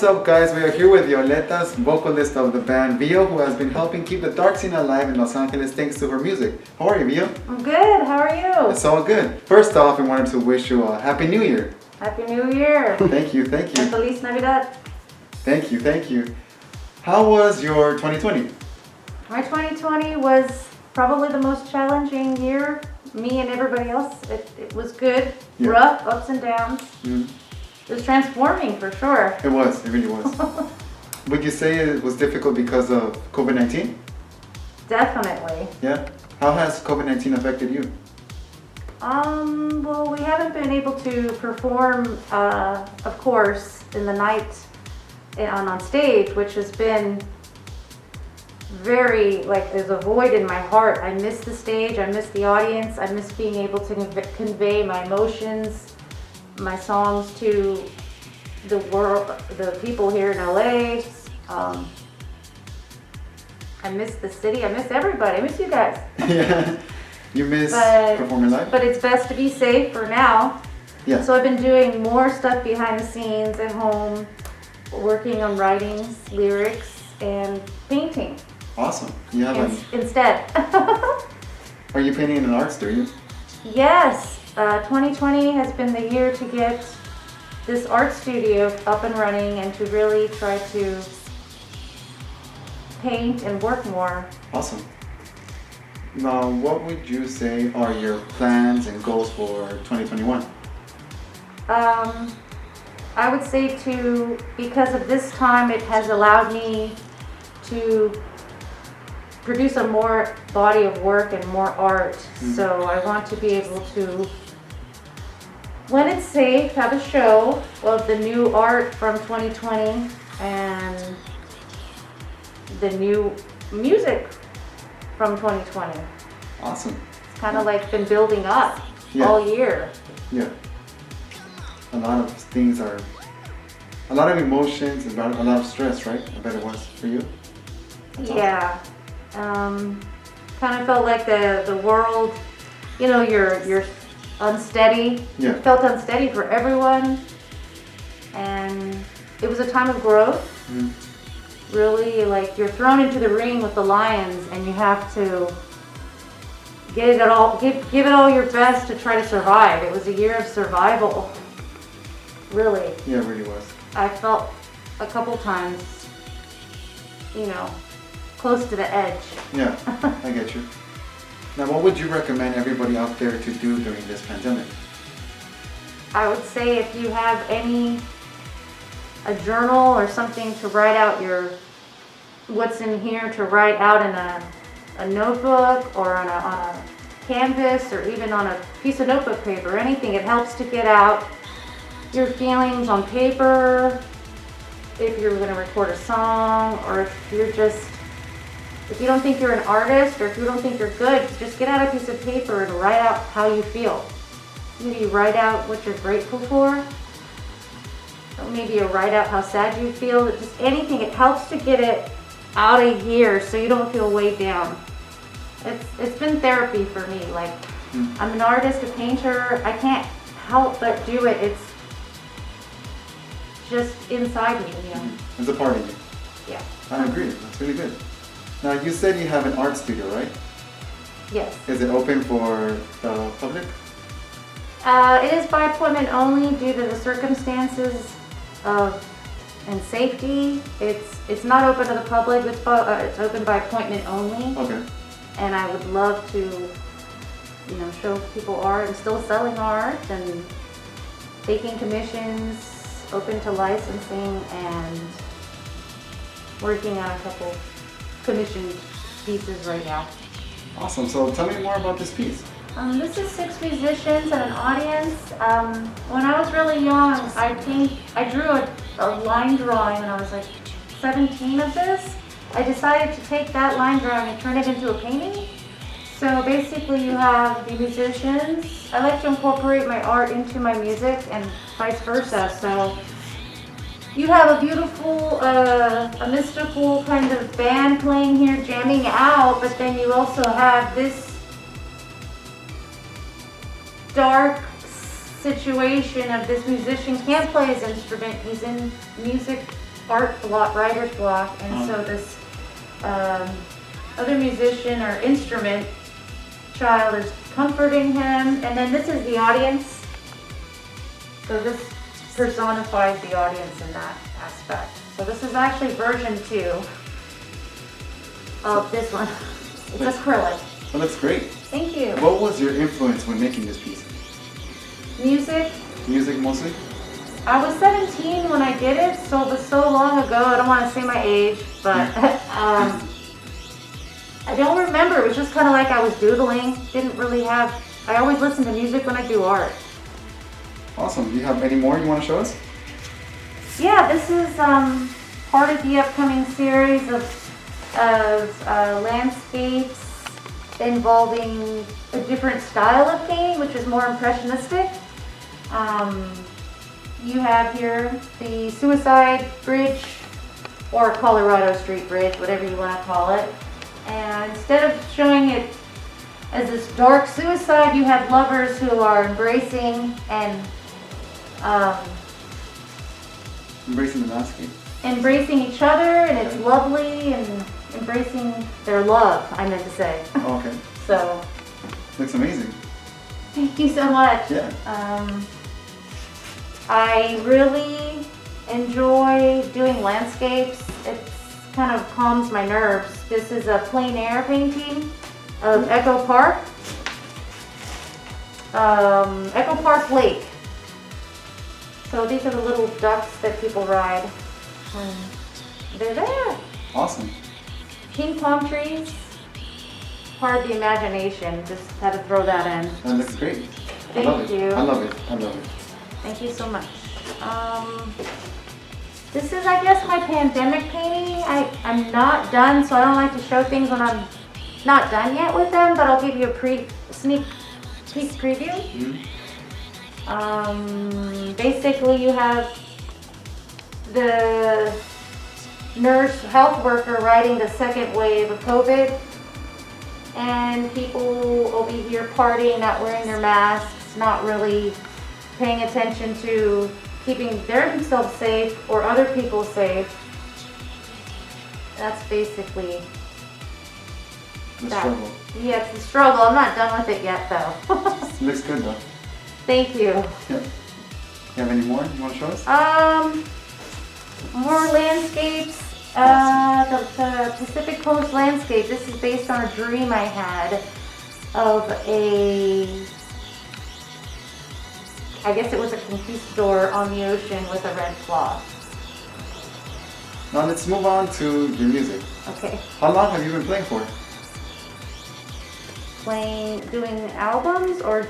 What's up, guys? We are here with Violeta's vocalist of the band VIO, who has been helping keep the dark scene alive in Los Angeles thanks to her music. How are you, VIO? I'm good. How are you? It's all good. First off, I wanted to wish you a Happy New Year. Happy New Year. Thank you, thank you. And Feliz Navidad. Thank you, thank you. How was your 2020? My 2020 was probably the most challenging year. Me and everybody else. It was good. Yeah. Rough, ups and downs. Mm. It was transforming for sure. It was, it really was. Would you say it was difficult because of COVID-19? Definitely. Yeah? How has COVID-19 affected you? Well, we haven't been able to perform, of course, in the night on stage, which has been very, there's a void in my heart. I miss the stage, I miss the audience, I miss being able to convey my emotions, my songs to the world, the people here in LA. I miss the city, I miss everybody, I miss you guys. Yeah. You miss performing live? But it's best to be safe for now. Yeah. So I've been doing more stuff behind the scenes at home, working on writing, lyrics, and painting. Awesome. You have instead. Are you painting in an art studio? Yes. 2020 has been the year to get this art studio up and running and to really try to paint and work more. Awesome. Now, what would you say are your plans and goals for 2021? I would say because of this time, it has allowed me to produce a more body of work and more art. Mm-hmm. So I want to be able to, when it's safe, have a show of the new art from 2020 and the new music from 2020. Awesome. It's kind of been building up all year. Yeah. A lot of things are, a lot of emotions, a lot of stress, right? I bet it was for you. That's yeah. Kind of felt like the world, you're unsteady. Yeah. It felt unsteady for everyone. And it was a time of growth. Mm-hmm. Really, you're thrown into the ring with the lions and you have to give it all your best to try to survive. It was a year of survival. Really. Yeah, it really was. I felt a couple times, close to the edge. Yeah, I get you. Now, what would you recommend everybody out there to do during this pandemic? I would say if you have a journal or something to write out what's in here, to write out in a notebook or on a canvas or even on a piece of notebook paper, anything, it helps to get out your feelings on paper. If you're going to record a song, or if you don't think you're an artist, or if you don't think you're good, just get out a piece of paper and write out how you feel. Maybe write out what you're grateful for. Or maybe you write out how sad you feel. Just anything. It helps to get it out of here so you don't feel weighed down. It's been therapy for me. I'm an artist, a painter. I can't help but do it. It's just inside me, It's a part of you. Yeah. I agree. That's really good. Now, you said you have an art studio, right? Yes. Is it open for the public? It is by appointment only due to the circumstances and safety. It's not open to the public. It's open by appointment only. Okay. And I would love to, show people art. I'm still selling art and taking commissions, open to licensing, and working on a couple commissioned pieces right now. Awesome. So tell me more about this piece. This is 6 musicians and an audience. When I was really young, I drew a line drawing when I was 17 of this. I decided to take that line drawing and turn it into a painting. So basically you have the musicians. I like to incorporate my art into my music and vice versa. So you have a beautiful, a mystical kind of band playing here, jamming out, but then you also have this dark situation of this musician can't play his instrument. He's in music writer's block, and so this other musician or instrument child is comforting him, and then this is the audience. So this personifies the audience in that aspect. So this is actually version 2 of this one. It's acrylic. Well, that's great. Thank you. What was your influence when making this piece? Music. Music mostly? I was 17 when I did it, so it was so long ago. I don't want to say my age, but I don't remember. It was just kind of like I was doodling. Didn't really have. I always listen to music when I do art. Awesome. Do you have any more you want to show us? Yeah, this is part of the upcoming series of landscapes involving a different style of painting, which is more impressionistic. You have here the Suicide Bridge, or Colorado Street Bridge, whatever you want to call it. And instead of showing it as this dark suicide, you have lovers who are embracing and Embracing the landscape. embracing each other, and it's lovely, and embracing their love, I meant to say. Oh, okay. So, Looks amazing. thank you so much. Yeah. I really enjoy doing landscapes. It kind of calms my nerves. This is a plein air painting of Echo Park. Echo Park Lake. So these are the little ducks that people ride. They're there. Awesome. King palm trees. Part of the imagination. Just had to throw that in. That looks great. Thank I love you. it. I love it. I love it. Thank you so much. This is, I guess, my pandemic painting. I'm not done, so I don't like to show things when I'm not done yet with them, but I'll give you a sneak peek preview. Basically, you have the nurse, health worker riding the second wave of COVID, and people over here partying, not wearing their masks, not really paying attention to keeping themselves safe or other people safe. That's basically The that. struggle. Yeah, it's the struggle. I'm not done with it yet, though. Looks good though. Thank you. Yeah. You have any more you want to show us? More landscapes. The Pacific Coast landscape. This is based on a dream I had of I guess it was a conquistador on the ocean with a red cloth. Now let's move on to your music. Okay. How long have you been playing for? Doing albums or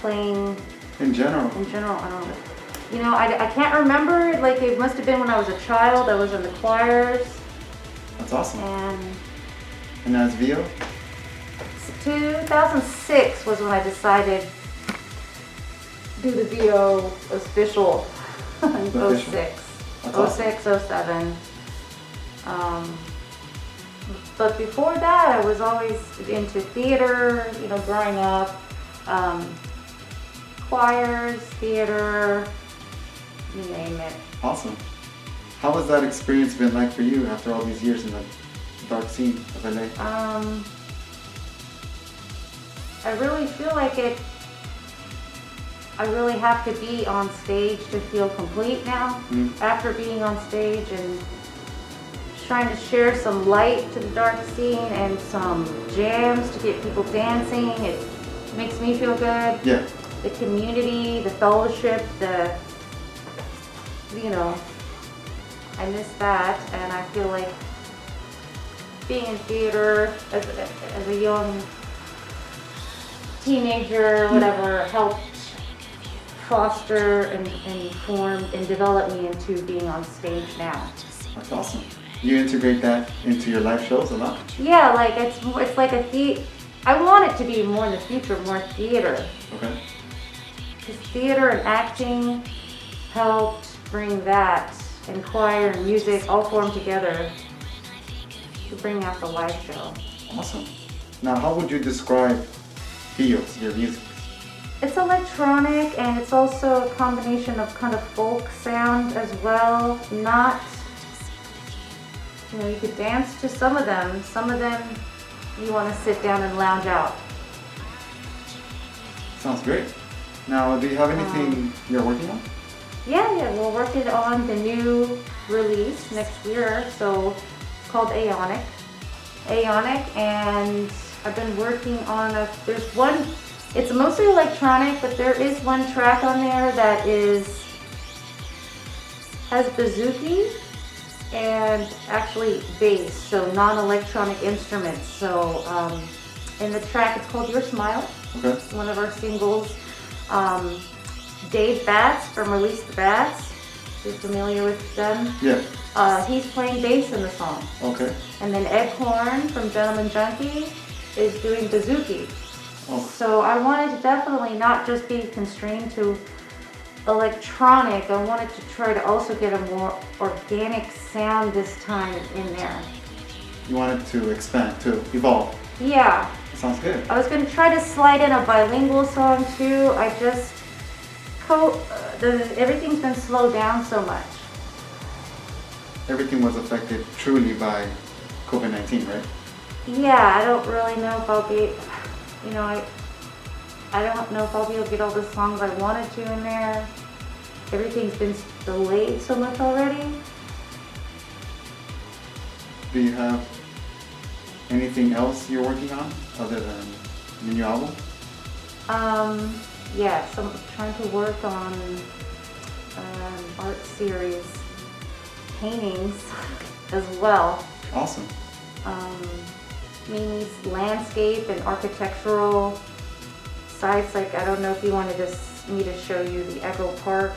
playing In general. in general? I don't know. You know, I can't remember. Like, it must have been when I was a child. I was in the choirs. That's awesome. And And as VIO? 2006 was when I decided to do the VIO official. In 06. That's awesome. 06, 07. But before that, I was always into theater, you know, growing up. Choirs, theater, you name it. Awesome. How has that experience been like for you after all these years in the dark scene of LA? I really feel like I really have to be on stage to feel complete now. After being on stage and trying to share some light to the dark scene and some jams to get people dancing, it makes me feel good. Yeah. The community, the fellowship, I miss that, and I feel like being in theater as a young teenager, whatever, helped foster and form and develop me into being on stage now. That's awesome. You integrate that into your live shows a lot? Yeah, like it's like I want it to be more in the future, more theater. Okay. Because theater and acting helped bring that, and choir and music all formed together to bring out the live show. Awesome. Now, how would you describe VIO, your music? It's electronic, and it's also a combination of kind of folk sound as well. Not You know, you could dance to some of them. Some of them you want to sit down and lounge out. Sounds great. Now, do you have anything you're working on? Yeah, we're working on the new release next year. So it's called Aeonic. And I've been working on there's one, it's mostly electronic, but there is one track on there that has bouzouki and actually bass, so non-electronic instruments. So in the track, it's called Your Smile. Okay. It's one of our singles. Dave Batts from Release the Bats, you're familiar with them? Yeah. He's playing bass in the song. Okay. And then Ed Horn from Gentleman Junkie is doing bouzouki. Oh. So I wanted to definitely not just be constrained to electronic. I wanted to try to also get a more organic sound this time in there. You wanted to expand, to evolve. Yeah. Sounds good. I was going to try to slide in a bilingual song too. I just, everything's been slowed down so much. Everything was affected truly by COVID-19, right? Yeah, I don't really know if I'll be, you know, I don't know if I'll be able to get all the songs I wanted to in there. Everything's been delayed so much already. Do you have anything else you're working on other than the new album? Yeah, so I'm trying to work on art series, paintings as well. Awesome. Mainly landscape and architectural sites. Like, I don't know if you wanted me to show you the Echo Park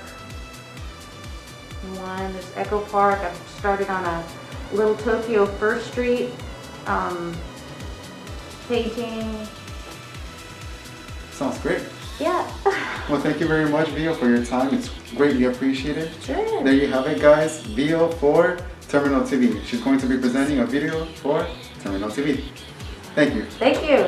one. There's Echo Park. I've started on a Little Tokyo First Street painting. Sounds great. Yeah. Well, thank you very much, VIO, for your time. It's greatly appreciated. Sure. There you have it, guys. VIO for Terminal TV. She's going to be presenting a video for Terminal TV. Thank you. Thank you.